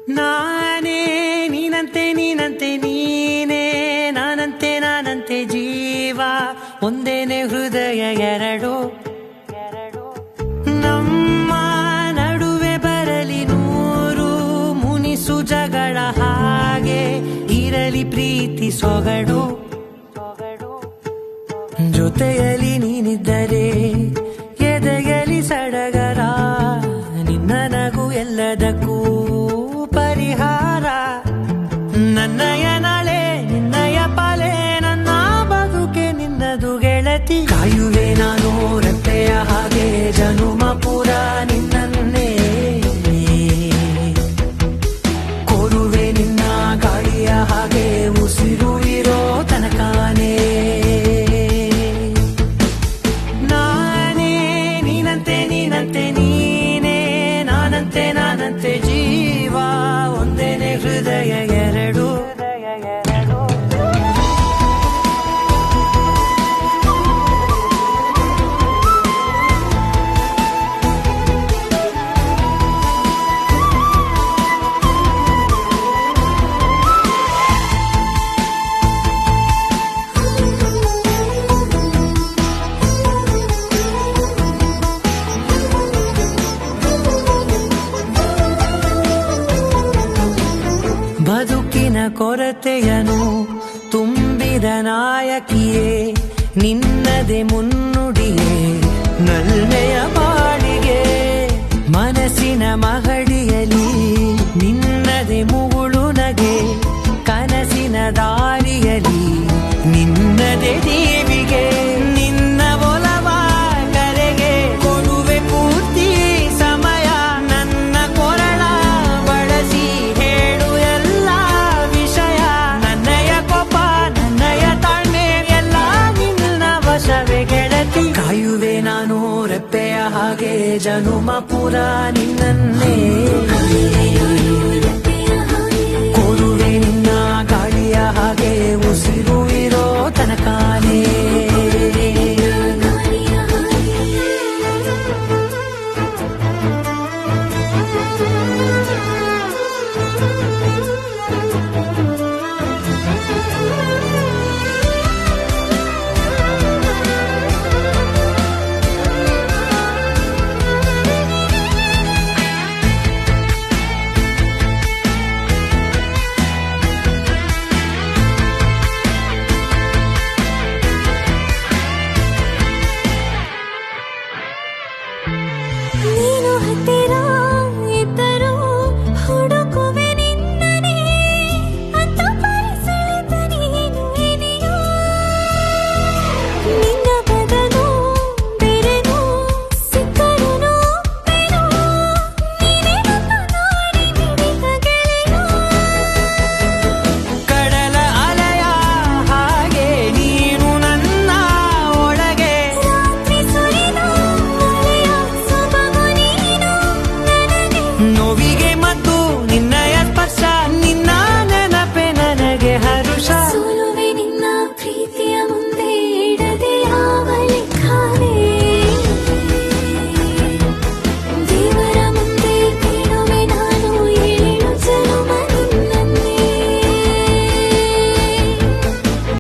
ನಾನೇ ನೀನಂತೆ ನೀನಂತೆ ನೀನೇ ನಾನಂತೆ ನಾನಂತೆ ಜೀವ ಒಂದೇನೆ ಹೃದಯ ಎರಡು ನಮ್ಮ ನಡುವೆ ಬರಲಿ ನೂರು ಮುನಿಸು ಜಗಳ ಹಾಗೆ ಇರಲಿ ಪ್ರೀತಿ ಸೊಗಡು ಜೊತೆಯಲ್ಲಿ ನೀನಿದ್ದರೆ ಎದೆಯಲಿ ಸಡಗರ ನಿನ್ನ ನಗು ಎಲ್ಲದಕ್ಕೂ ಪರಿಹಾರ ನನ್ನಯ ನಾಳೆ ನಿನ್ನಯ ಪಾಲೆ ನನ್ನ ಬದುಕೆ ನಿನ್ನದು ಗೆಳತಿ ಕಾಯುವೆ ನಾನು ರೆಪ್ಪೆಯ ಹಾಗೆ ಜನುಮ ಪೂರ ನಿನ್ನನ್ನೇ ಕೋರುವೆ ನಿನ್ನ ಗಾಳಿಯ ಹಾಗೆ ಉಸಿರು ಇರೋ ತನಕಾನೇ ನಾನೇ ನೀನಂತೆ ನೀನಂತೆ ನೀನೇ ನಾನಂತೆ ನಾನಂತೆ ಜೀವ ಒಂದೇನೆ ಹೃದಯ ಎರಡು ಬದುಕಿನ ಕೊರತೆಯನು ತುಂಬಿದ ನಾಯಕಿಯೇ ನಿನ್ನದೆ ಮುನ್ನುಡಿಯೇ ನಲ್ಮೆಯ ಬಾಳಿಗೆ ಮನಸ್ಸಿನ ಮಹಡಿಯಲಿ ನಿನ್ನದೆ ಮುಗುಳು ನಗೆ ಕನಸಿನ ದಾರಿಯಲಿ ನಿನ್ನದೆ ದೀವಿಗೆ ನಿನ್ನ ಒಲವ ಕರೆಗೆ ಕೊಡುವೆ ಪೂರ್ತಿ ಸಮಯ ನನ್ನ ಕೊರಳ ಬಳಸಿ ಹೇಳು ಎಲ್ಲ ವಿಷಯ ನನ್ನಯ ಕೋಪ ನನ್ನಯ ತಾಳ್ಮೆ ಎಲ್ಲ ನಿನ್ನ ವಶವೇ ಗೆಳತಿ ಕಾಯುವೆ ನಾನು ರೆಪ್ಪೆಯ ಹಾಗೆ ಜನುಮ ಪೂರ ನಿನ್ನನ್ನೇ ಕೋರುವೆ ನಿನ್ನ ಗಾಳಿಯ ಹಾಗೆ ಉಸಿರು ಇರೋ ತನಕಾನೇ